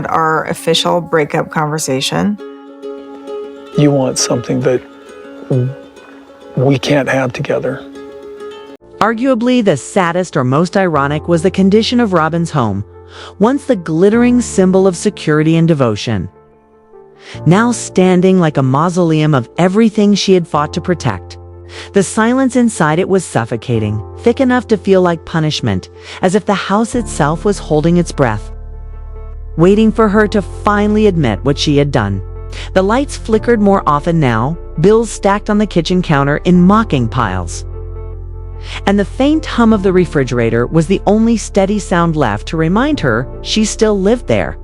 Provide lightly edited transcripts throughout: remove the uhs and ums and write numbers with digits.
Our official breakup conversation. You want something that we can't have together. Arguably, the saddest or most ironic was the condition of Robyn's home, once the glittering symbol of security and devotion. Now standing like a mausoleum of everything she had fought to protect. The silence inside it was suffocating, thick enough to feel like punishment, as if the house itself was holding its breath, waiting for her to finally admit what she had done. The lights flickered more often now, bills stacked on the kitchen counter in mocking piles. And the faint hum of the refrigerator was the only steady sound left to remind her she still lived there.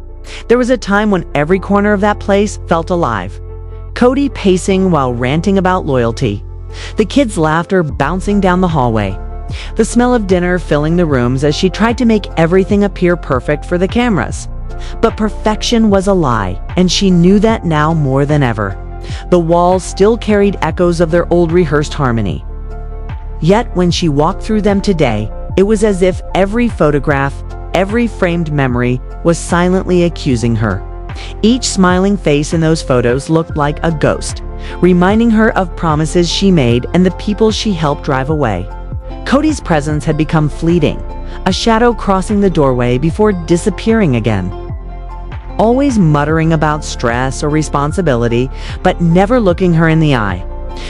There was a time when every corner of that place felt alive. Kody pacing while ranting about loyalty. The kids' laughter bouncing down the hallway. The smell of dinner filling the rooms as she tried to make everything appear perfect for the cameras. But perfection was a lie, and she knew that now more than ever. The walls still carried echoes of their old rehearsed harmony. Yet when she walked through them today, it was as if every photograph, every framed memory was silently accusing her. Each smiling face in those photos looked like a ghost, reminding her of promises she made and the people she helped drive away. Kody's presence had become fleeting, a shadow crossing the doorway before disappearing again. Always muttering about stress or responsibility, but never looking her in the eye.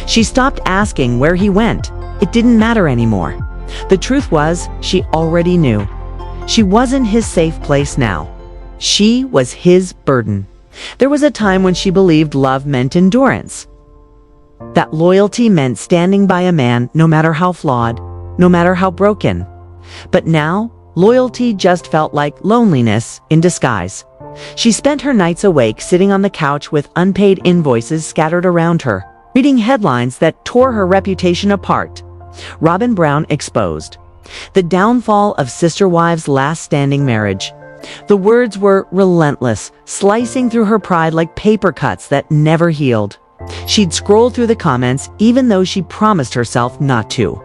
She stopped asking where he went. It didn't matter anymore. The truth was, she already knew. She wasn't his safe place now. She was his burden. There was a time when she believed love meant endurance. That loyalty meant standing by a man no matter how flawed, no matter how broken. But now, loyalty just felt like loneliness in disguise. She spent her nights awake sitting on the couch with unpaid invoices scattered around her, reading headlines that tore her reputation apart. Robyn Brown exposed. The downfall of Sister Wives' last standing marriage. The words were relentless, slicing through her pride like paper cuts that never healed. She'd scroll through the comments even though she promised herself not to.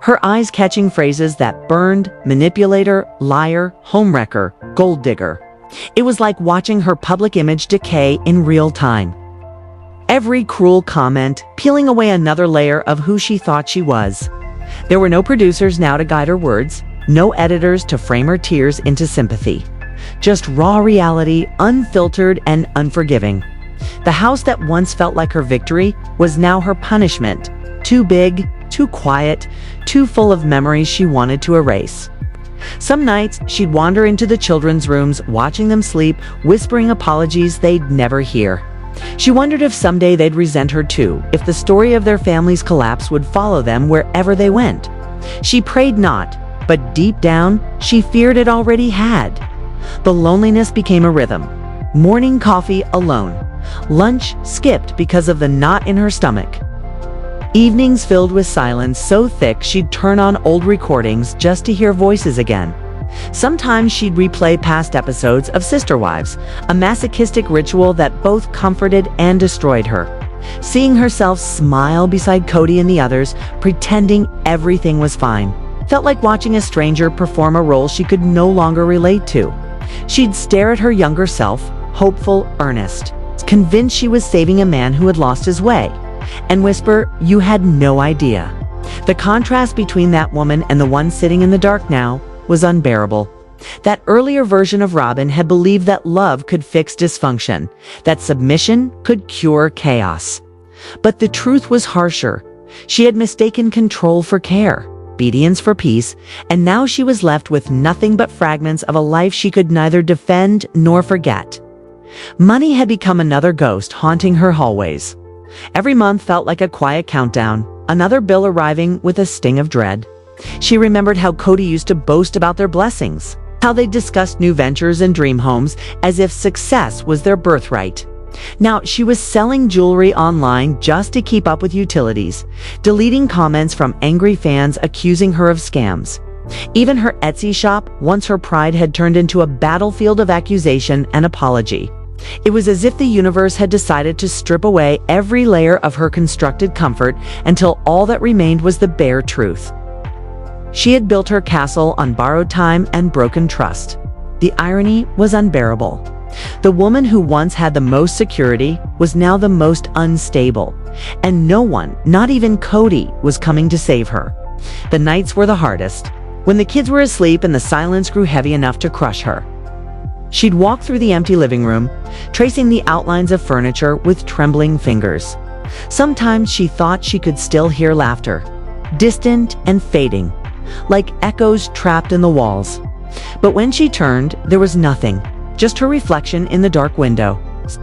Her eyes catching phrases that burned: manipulator, liar, homewrecker, gold digger. It was like watching her public image decay in real time. Every cruel comment peeling away another layer of who she thought she was. There were no producers now to guide her words, no editors to frame her tears into sympathy. Just raw reality, unfiltered and unforgiving. The house that once felt like her victory was now her punishment. Too big, too quiet, too full of memories she wanted to erase. Some nights, she'd wander into the children's rooms, watching them sleep, whispering apologies they'd never hear. She wondered if someday they'd resent her too, if the story of their family's collapse would follow them wherever they went. She prayed not, but deep down, she feared it already had. The loneliness became a rhythm. Morning coffee alone. Lunch skipped because of the knot in her stomach. Evenings filled with silence so thick she'd turn on old recordings just to hear voices again. Sometimes she'd replay past episodes of Sister Wives, a masochistic ritual that both comforted and destroyed her. Seeing herself smile beside Kody and the others, pretending everything was fine, felt like watching a stranger perform a role she could no longer relate to. She'd stare at her younger self, hopeful, earnest, convinced she was saving a man who had lost his way, and whisper, "You had no idea." The contrast between that woman and the one sitting in the dark now was unbearable. That earlier version of Robyn had believed that love could fix dysfunction, that submission could cure chaos. But the truth was harsher. She had mistaken control for care, obedience for peace, and now she was left with nothing but fragments of a life she could neither defend nor forget. Money had become another ghost haunting her hallways. Every month felt like a quiet countdown, another bill arriving with a sting of dread. She remembered how Kody used to boast about their blessings, how they discussed new ventures and dream homes as if success was their birthright. Now she was selling jewelry online just to keep up with utilities, deleting comments from angry fans accusing her of scams. Even her Etsy shop, once her pride, had turned into a battlefield of accusation and apology. It was as if the universe had decided to strip away every layer of her constructed comfort until all that remained was the bare truth. She had built her castle on borrowed time and broken trust. The irony was unbearable. The woman who once had the most security was now the most unstable, and no one, not even Kody, was coming to save her. The nights were the hardest, when the kids were asleep and the silence grew heavy enough to crush her. She'd walk through the empty living room, tracing the outlines of furniture with trembling fingers. Sometimes she thought she could still hear laughter, distant and fading, like echoes trapped in the walls. But when she turned, there was nothing, just her reflection in the dark window.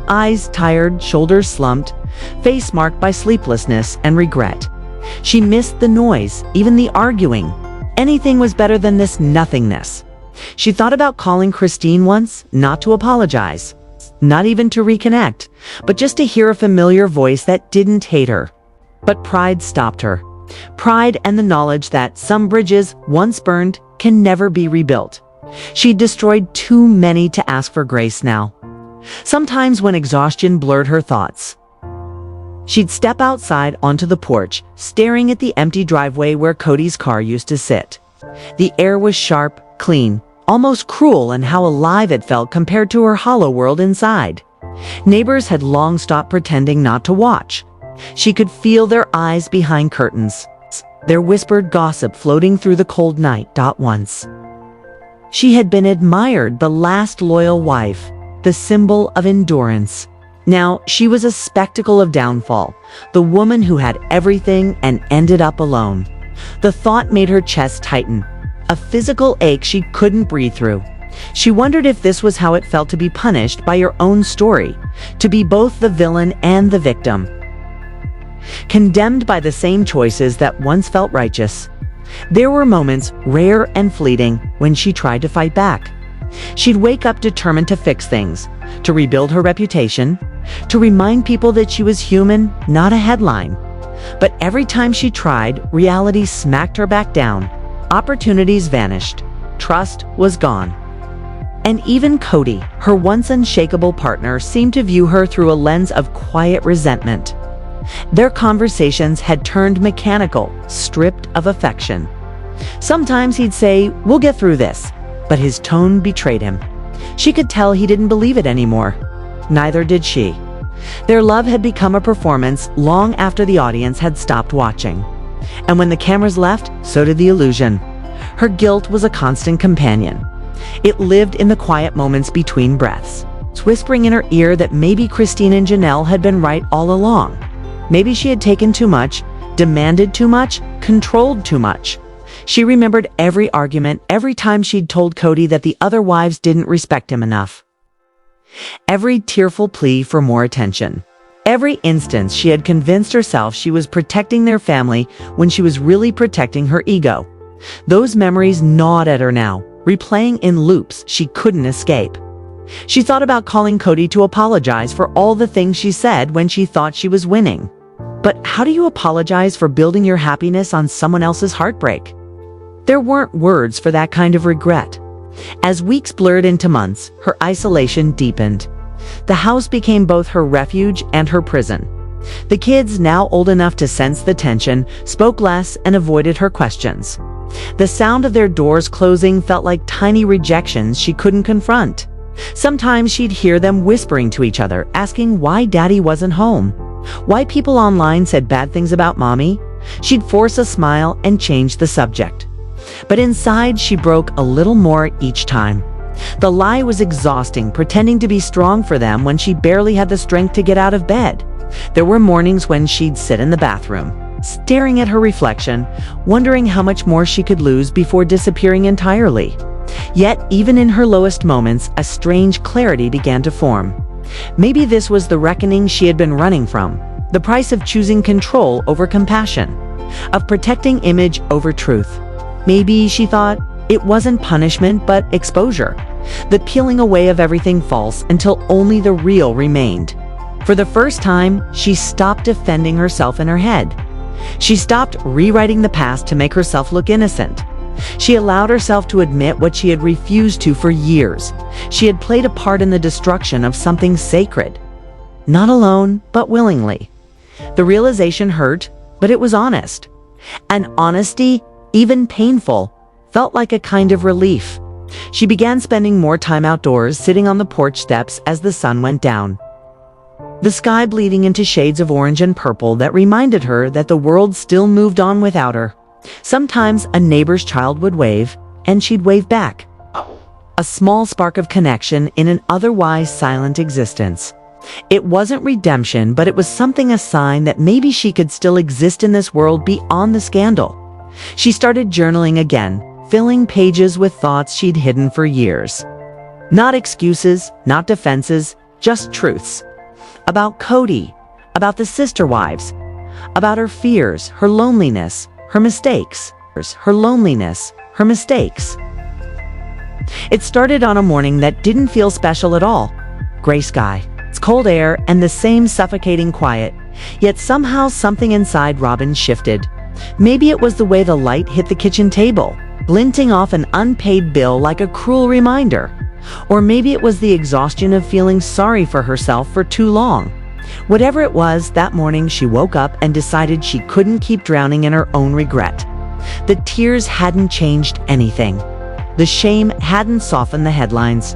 Eyes tired, shoulders slumped, face marked by sleeplessness and regret. She missed the noise, even the arguing. Anything was better than this nothingness. She thought about calling Christine once, not to apologize, not even to reconnect, but just to hear a familiar voice that didn't hate her. But pride stopped her. Pride and the knowledge that some bridges, once burned, can never be rebuilt. She'd destroyed too many to ask for grace now. Sometimes when exhaustion blurred her thoughts, she'd step outside onto the porch, staring at the empty driveway where Kody's car used to sit. The air was sharp, clean, almost cruel in how alive it felt compared to her hollow world inside. Neighbors had long stopped pretending not to watch. She could feel their eyes behind curtains, their whispered gossip floating through the cold night. Once she had been admired, the last loyal wife, the symbol of endurance. Now she was a spectacle of downfall, the woman who had everything and ended up alone. The thought made her chest tighten, a physical ache she couldn't breathe through. She wondered if this was how it felt to be punished by your own story, to be both the villain and the victim, condemned by the same choices that once felt righteous. There were moments, rare and fleeting, when she tried to fight back. She'd wake up determined to fix things, to rebuild her reputation, to remind people that she was human, not a headline. But every time she tried, reality smacked her back down. Opportunities vanished. Trust was gone. And even Kody, her once unshakable partner, seemed to view her through a lens of quiet resentment. Their conversations had turned mechanical, stripped of affection. Sometimes he'd say, "We'll get through this," but his tone betrayed him. She could tell he didn't believe it anymore. Neither did she. Their love had become a performance long after the audience had stopped watching. And when the cameras left, so did the illusion. Her guilt was a constant companion. It lived in the quiet moments between breaths, whispering in her ear that maybe Christine and Janelle had been right all along. Maybe she had taken too much, demanded too much, controlled too much. She remembered every argument, every time she'd told Kody that the other wives didn't respect him enough. Every tearful plea for more attention. Every instance she had convinced herself she was protecting their family when she was really protecting her ego. Those memories gnawed at her now, replaying in loops she couldn't escape. She thought about calling Kody to apologize for all the things she said when she thought she was winning. But how do you apologize for building your happiness on someone else's heartbreak? There weren't words for that kind of regret. As weeks blurred into months, her isolation deepened. The house became both her refuge and her prison. The kids, now old enough to sense the tension, spoke less and avoided her questions. The sound of their doors closing felt like tiny rejections she couldn't confront. Sometimes she'd hear them whispering to each other, asking why Daddy wasn't home, why people online said bad things about Mommy. She'd force a smile and change the subject. But inside, she broke a little more each time. The lie was exhausting, pretending to be strong for them when she barely had the strength to get out of bed. There were mornings when she'd sit in the bathroom, staring at her reflection, wondering how much more she could lose before disappearing entirely. Yet, even in her lowest moments, a strange clarity began to form. Maybe this was the reckoning she had been running from, the price of choosing control over compassion, of protecting image over truth. Maybe, she thought, it wasn't punishment but exposure, the peeling away of everything false until only the real remained. For the first time, she stopped defending herself in her head. She stopped rewriting the past to make herself look innocent. She allowed herself to admit what she had refused to for years. She had played a part in the destruction of something sacred. Not alone, but willingly. The realization hurt, but it was honest. And honesty, even painful, felt like a kind of relief. She began spending more time outdoors, sitting on the porch steps as the sun went down. The sky bleeding into shades of orange and purple that reminded her that the world still moved on without her. Sometimes a neighbor's child would wave, and she'd wave back. A small spark of connection in an otherwise silent existence. It wasn't redemption, but it was something, a sign that maybe she could still exist in this world beyond the scandal. She started journaling again, filling pages with thoughts she'd hidden for years. Not excuses, not defenses, just truths. About Kody, about the sister wives, about her fears, her loneliness, her mistakes, her loneliness, her mistakes. It started on a morning that didn't feel special at all. Gray sky, it's cold air, and the same suffocating quiet. Yet somehow something inside Robyn shifted. Maybe it was the way the light hit the kitchen table, glinting off an unpaid bill like a cruel reminder. Or maybe it was the exhaustion of feeling sorry for herself for too long. Whatever it was, that morning she woke up and decided she couldn't keep drowning in her own regret. The tears hadn't changed anything. The shame hadn't softened the headlines.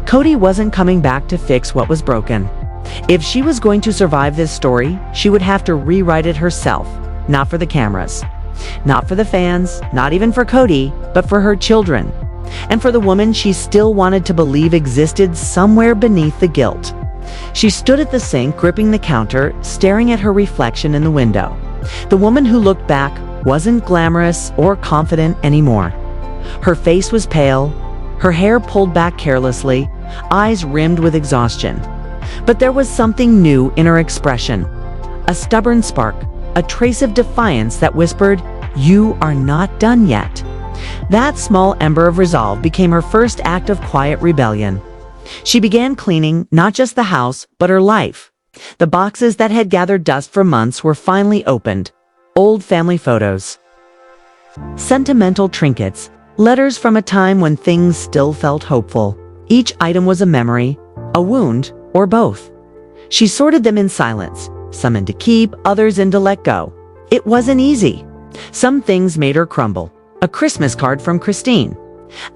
Kody wasn't coming back to fix what was broken. If she was going to survive this story, she would have to rewrite it herself, not for the cameras, not for the fans, not even for Kody, but for her children, and for the woman she still wanted to believe existed somewhere beneath the guilt. She stood at the sink, gripping the counter, staring at her reflection in the window. The woman who looked back wasn't glamorous or confident anymore. Her face was pale, her hair pulled back carelessly, eyes rimmed with exhaustion. But there was something new in her expression. A stubborn spark, a trace of defiance that whispered, "You are not done yet." That small ember of resolve became her first act of quiet rebellion. She began cleaning not just the house, but her life. The boxes that had gathered dust for months were finally opened. Old family photos, sentimental trinkets, letters from a time when things still felt hopeful. Each item was a memory, a wound, or both. She sorted them in silence, some in to keep, others in to let go. It wasn't easy. Some things made her crumble. A Christmas card from Christine.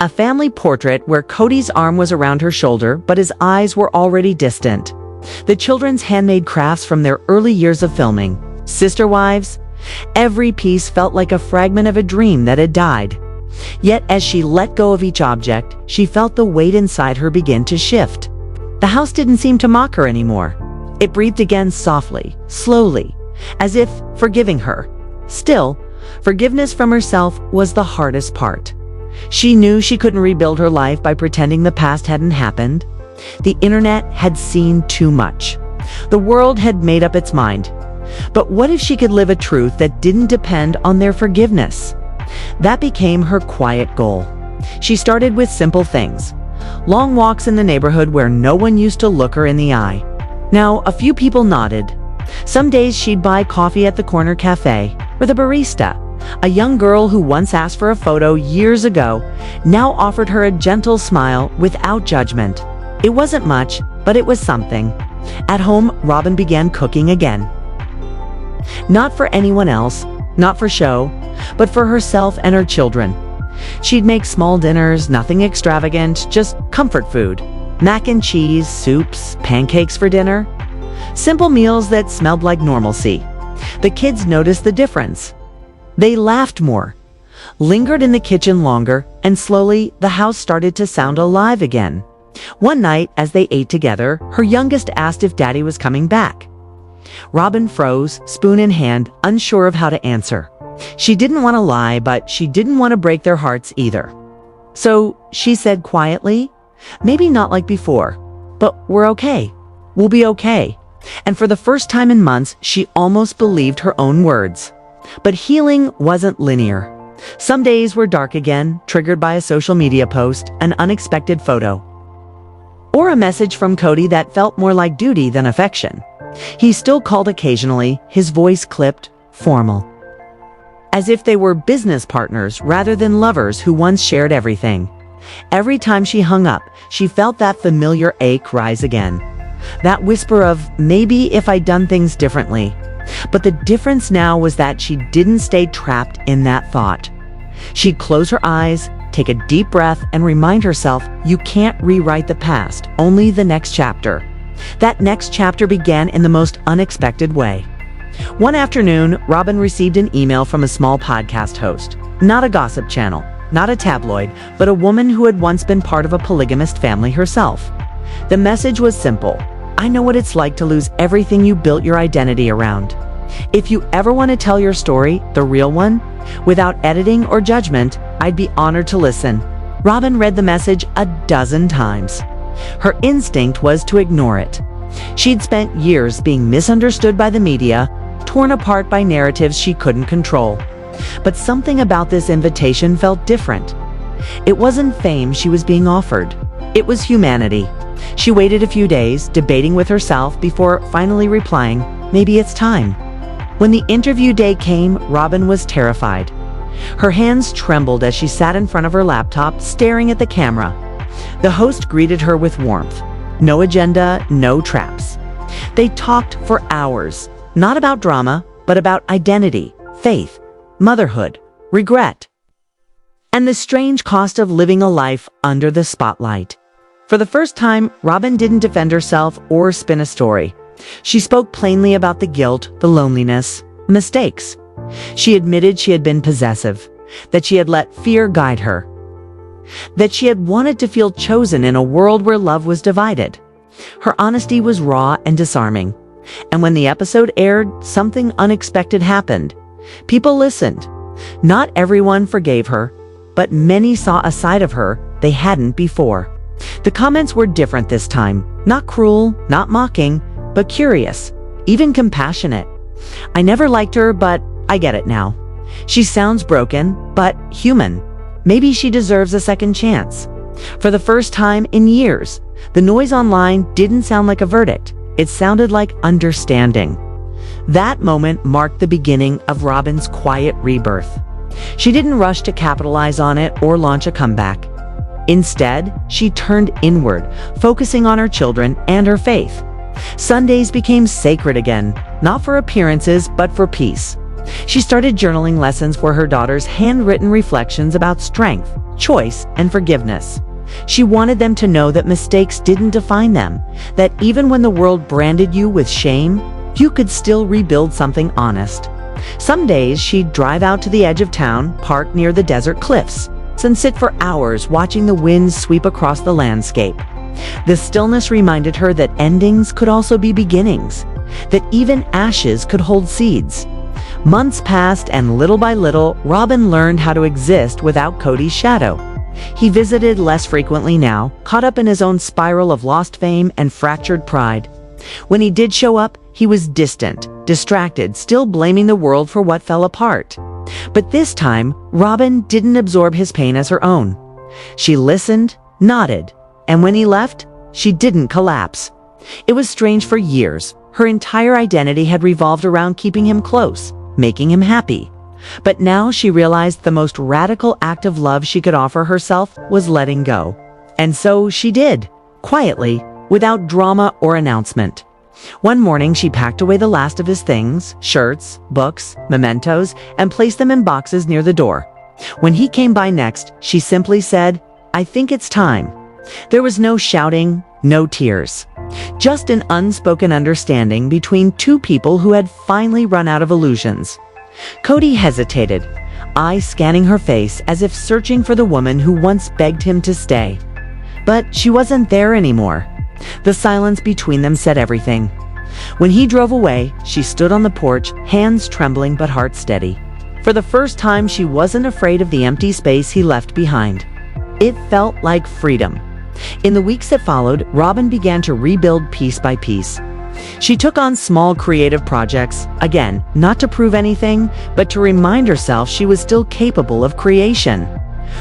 A family portrait where Kody's arm was around her shoulder, but his eyes were already distant. The children's handmade crafts from their early years of filming. Sister wives. Every piece felt like a fragment of a dream that had died. Yet as she let go of each object, she felt the weight inside her begin to shift. The house didn't seem to mock her anymore. It breathed again softly, slowly, as if forgiving her. Still, forgiveness from herself was the hardest part. She knew she couldn't rebuild her life by pretending the past hadn't happened. The internet had seen too much. The world had made up its mind. But what if she could live a truth that didn't depend on their forgiveness? That became her quiet goal. She started with simple things. Long walks in the neighborhood where no one used to look her in the eye. Now, a few people nodded. Some days she'd buy coffee at the corner cafe, or the barista, a young girl who once asked for a photo years ago, now offered her a gentle smile without judgment. It wasn't much, but it was something. At home, Robyn began cooking again. Not for anyone else, not for show, but for herself and her children. She'd make small dinners, nothing extravagant, just comfort food. Mac and cheese, soups, pancakes for dinner. Simple meals that smelled like normalcy. The kids noticed the difference. They laughed more, lingered in the kitchen longer, and slowly the house started to sound alive again. One night, as they ate together, her youngest asked if Daddy was coming back. Robyn froze, spoon in hand, unsure of how to answer. She didn't want to lie, but she didn't want to break their hearts either. So she said quietly, "Maybe not like before, but we're okay. We'll be okay." And for the first time in months, she almost believed her own words. But healing wasn't linear. Some days were dark again, triggered by a social media post, an unexpected photo, or a message from Kody that felt more like duty than affection. He still called occasionally, his voice clipped, formal, as if they were business partners rather than lovers who once shared everything. Every time she hung up, she felt that familiar ache rise again. That whisper of, maybe if I'd done things differently. But the difference now was that she didn't stay trapped in that thought. She'd close her eyes, take a deep breath and remind herself you can't rewrite the past, only the next chapter. That next chapter began in the most unexpected way. One afternoon, Robyn received an email from a small podcast host. Not a gossip channel, not a tabloid, but a woman who had once been part of a polygamist family herself. The message was simple. I know what it's like to lose everything you built your identity around. If you ever want to tell your story, the real one, without editing or judgment, I'd be honored to listen. Robyn read the message a dozen times. Her instinct was to ignore it. She'd spent years being misunderstood by the media, torn apart by narratives she couldn't control. But something about this invitation felt different. It wasn't fame she was being offered. It was humanity. She waited a few days, debating with herself before finally replying, maybe it's time. When the interview day came, Robyn was terrified. Her hands trembled as she sat in front of her laptop, staring at the camera. The host greeted her with warmth. No agenda, no traps. They talked for hours, not about drama, but about identity, faith, motherhood, regret, and the strange cost of living a life under the spotlight. For the first time, Robyn didn't defend herself or spin a story. She spoke plainly about the guilt, the loneliness, mistakes. She admitted she had been possessive, that she had let fear guide her, that she had wanted to feel chosen in a world where love was divided. Her honesty was raw and disarming. And when the episode aired, something unexpected happened. People listened. Not everyone forgave her, but many saw a side of her they hadn't before. The comments were different this time. Not cruel, not mocking, but curious, even compassionate. I never liked her, but I get it now. She sounds broken, but human. Maybe she deserves a second chance. For the first time in years, the noise online didn't sound like a verdict. It sounded like understanding. That moment marked the beginning of Robyn's quiet rebirth. She didn't rush to capitalize on it or launch a comeback. Instead, she turned inward, focusing on her children and her faith. Sundays became sacred again, not for appearances, but for peace. She started journaling lessons for her daughters' handwritten reflections about strength, choice, and forgiveness. She wanted them to know that mistakes didn't define them, that even when the world branded you with shame, you could still rebuild something honest. Some days she'd drive out to the edge of town, park near the desert cliffs, and sit for hours watching the winds sweep across the landscape. The stillness reminded her that endings could also be beginnings, that even ashes could hold seeds. Months passed, and little by little, Robyn learned how to exist without Kody's shadow. He visited less frequently now, caught up in his own spiral of lost fame and fractured pride. When he did show up, he was distant, distracted, still blaming the world for what fell apart. But this time, Robyn didn't absorb his pain as her own. She listened, nodded, and when he left, she didn't collapse. It was strange. For years, her entire identity had revolved around keeping him close, making him happy. But now she realized the most radical act of love she could offer herself was letting go. And so she did, quietly, without drama or announcement. One morning, she packed away the last of his things, shirts, books, mementos, and placed them in boxes near the door. When he came by next, she simply said, "I think it's time." There was no shouting, no tears. Just an unspoken understanding between two people who had finally run out of illusions. Kody hesitated, eyes scanning her face as if searching for the woman who once begged him to stay. But she wasn't there anymore. The silence between them said everything. When he drove away, she stood on the porch, hands trembling but heart steady. For the first time, she wasn't afraid of the empty space he left behind. It felt like freedom. In the weeks that followed, Robyn began to rebuild piece by piece. She took on small creative projects, again, not to prove anything, but to remind herself she was still capable of creation.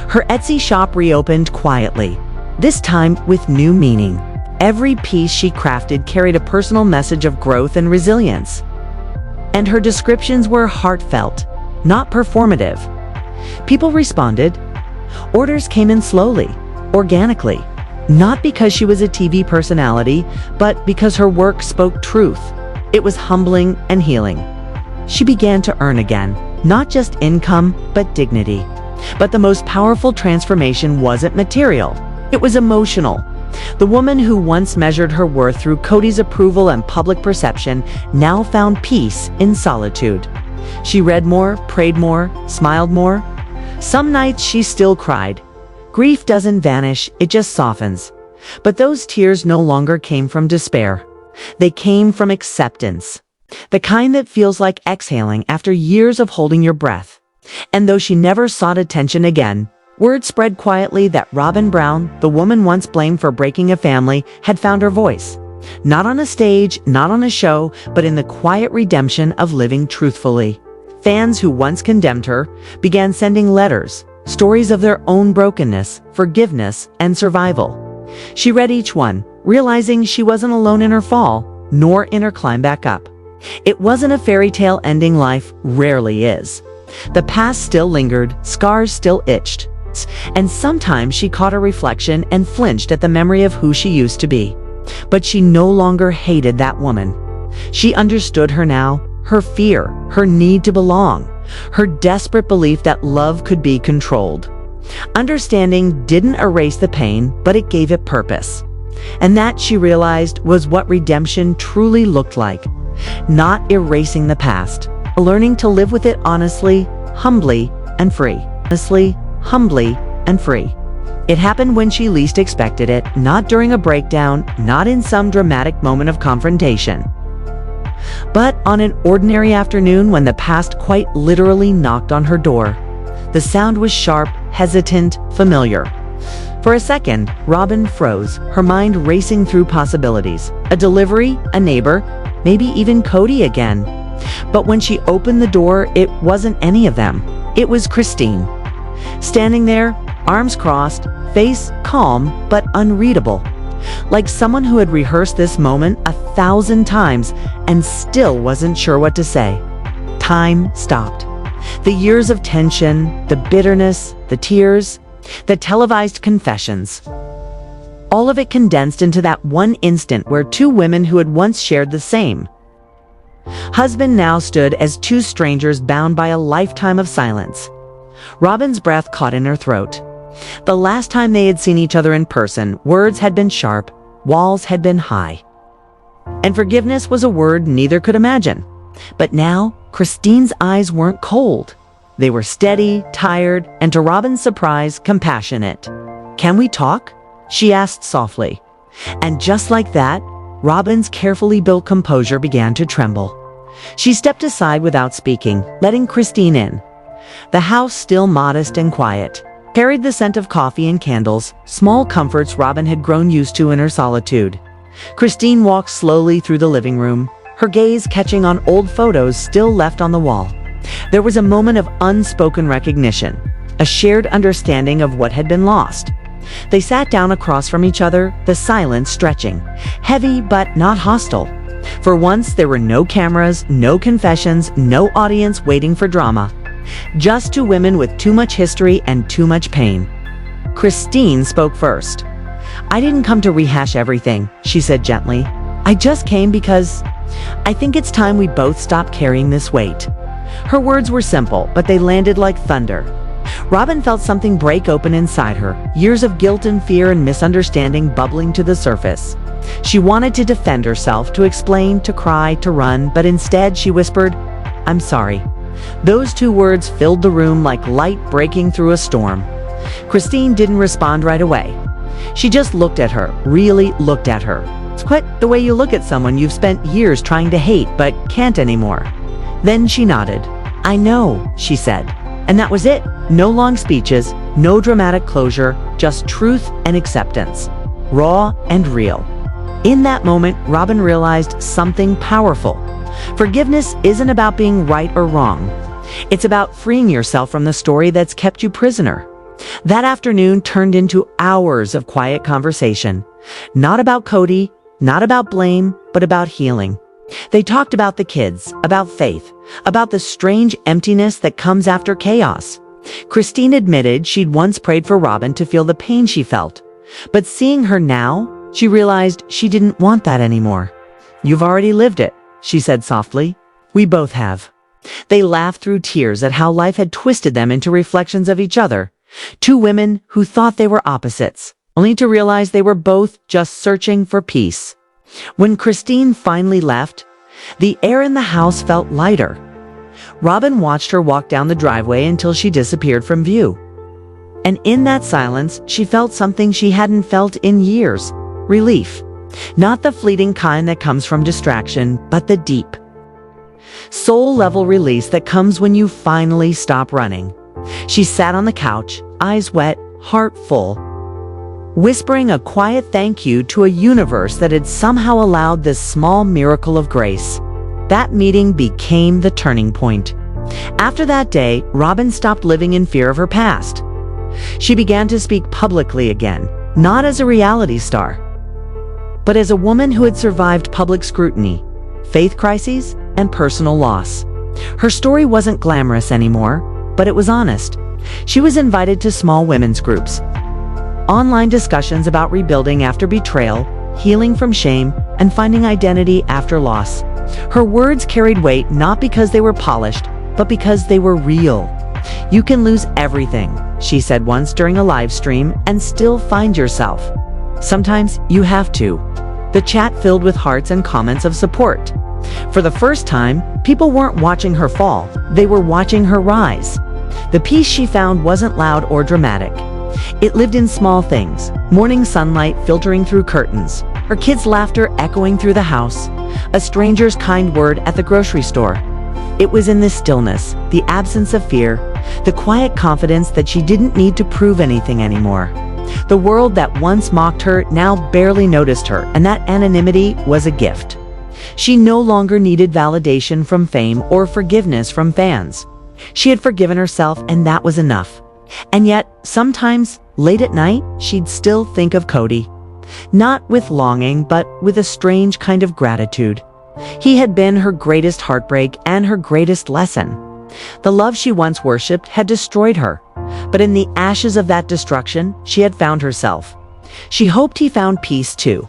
Her Etsy shop reopened quietly, this time with new meaning. Every piece she crafted carried a personal message of growth and resilience. And her descriptions were heartfelt, not performative. People responded. Orders came in slowly, organically. Not because she was a TV personality, but because her work spoke truth. It was humbling and healing. She began to earn again, not just income, but dignity. But the most powerful transformation wasn't material. It was emotional. The woman who once measured her worth through Kody's approval and public perception now found peace in solitude. She read more, prayed more, smiled more. Some nights she still cried. Grief doesn't vanish, it just softens. But those tears no longer came from despair. They came from acceptance. The kind that feels like exhaling after years of holding your breath. And though she never sought attention again, word spread quietly that Robyn Brown, the woman once blamed for breaking a family, had found her voice. Not on a stage, not on a show, but in the quiet redemption of living truthfully. Fans who once condemned her began sending letters, stories of their own brokenness, forgiveness, and survival. She read each one, realizing she wasn't alone in her fall, nor in her climb back up. It wasn't a fairy tale ending. Life rarely is. The past still lingered, scars still itched, and sometimes she caught a reflection and flinched at the memory of who she used to be. But she no longer hated that woman. She understood her now, her fear, her need to belong, her desperate belief that love could be controlled. Understanding didn't erase the pain, but it gave it purpose. And that, she realized, was what redemption truly looked like. Not erasing the past, learning to live with it honestly, humbly, and free. Honestly, humbly, and free. It happened when she least expected it, not during a breakdown, not in some dramatic moment of confrontation, but on an ordinary afternoon when the past quite literally knocked on her door. The sound was sharp, hesitant, familiar. For a second, Robyn froze, her mind racing through possibilities. A delivery, a neighbor, maybe even Kody again. But when she opened the door, it wasn't any of them. It was Christine. Standing there, arms crossed, face calm but unreadable. Like someone who had rehearsed this moment 1,000 times and still wasn't sure what to say. Time stopped. The years of tension, the bitterness, the tears, the televised confessions. All of it condensed into that one instant where two women who had once shared the same husband now stood as two strangers bound by a lifetime of silence. Robyn's breath caught in her throat. The last time they had seen each other in person, words had been sharp, walls had been high. And forgiveness was a word neither could imagine. But now, Christine's eyes weren't cold. They were steady, tired, and to Robyn's surprise, compassionate. "Can we talk?" she asked softly. And just like that, Robyn's carefully built composure began to tremble. She stepped aside without speaking, letting Christine in. The house, still modest and quiet, carried the scent of coffee and candles, small comforts Robyn had grown used to in her solitude. Christine walked slowly through the living room, her gaze catching on old photos still left on the wall. There was a moment of unspoken recognition, a shared understanding of what had been lost. They sat down across from each other, the silence stretching, heavy but not hostile. For once, there were no cameras, no confessions, no audience waiting for drama. Just two women with too much history and too much pain. Christine spoke first. "I didn't come to rehash everything," she said gently. "I just came because I think it's time we both stop carrying this weight." Her words were simple, but they landed like thunder. Robyn felt something break open inside her, years of guilt and fear and misunderstanding bubbling to the surface. She wanted to defend herself, to explain, to cry, to run, but instead she whispered, "I'm sorry." Those two words filled the room like light breaking through a storm. Christine didn't respond right away. She just looked at her, really looked at her. It's quite the way you look at someone you've spent years trying to hate but can't anymore. Then she nodded. "I know," she said. And that was it. No long speeches, no dramatic closure, just truth and acceptance. Raw and real. In that moment, Robyn realized something powerful. Forgiveness isn't about being right or wrong. It's about freeing yourself from the story that's kept you prisoner. That afternoon turned into hours of quiet conversation. Not about Kody, not about blame, but about healing. They talked about the kids, about faith, about the strange emptiness that comes after chaos. Christine admitted she'd once prayed for Robyn to feel the pain she felt. But seeing her now, she realized she didn't want that anymore. "You've already lived it," she said softly. "We both have." They laughed through tears at how life had twisted them into reflections of each other, two women who thought they were opposites, only to realize they were both just searching for peace. When Christine finally left, the air in the house felt lighter. Robyn watched her walk down the driveway until she disappeared from view. And in that silence, she felt something she hadn't felt in years: relief. Not the fleeting kind that comes from distraction, but the deep, soul-level release that comes when you finally stop running. She sat on the couch, eyes wet, heart full, whispering a quiet thank you to a universe that had somehow allowed this small miracle of grace. That meeting became the turning point. After that day, Robyn stopped living in fear of her past. She began to speak publicly again, not as a reality star, but as a woman who had survived public scrutiny, faith crises, and personal loss. Her story wasn't glamorous anymore, but it was honest. She was invited to small women's groups, online discussions about rebuilding after betrayal, healing from shame, and finding identity after loss. Her words carried weight not because they were polished, but because they were real. "You can lose everything," she said once during a live stream, "and still find yourself. Sometimes you have to." The chat filled with hearts and comments of support. For the first time, people weren't watching her fall, they were watching her rise. The peace she found wasn't loud or dramatic. It lived in small things: morning sunlight filtering through curtains, her kids' laughter echoing through the house, a stranger's kind word at the grocery store. It was in this stillness, the absence of fear, the quiet confidence that she didn't need to prove anything anymore. The world that once mocked her now barely noticed her, and that anonymity was a gift. She no longer needed validation from fame or forgiveness from fans. She had forgiven herself, and that was enough. And yet, sometimes, late at night, she'd still think of Kody. Not with longing, but with a strange kind of gratitude. He had been her greatest heartbreak and her greatest lesson. The love she once worshipped had destroyed her, but in the ashes of that destruction, she had found herself. She hoped he found peace too.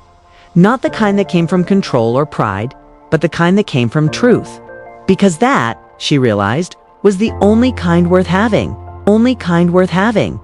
Not the kind that came from control or pride, but the kind that came from truth. Because that, she realized, was the only kind worth having. Only kind worth having.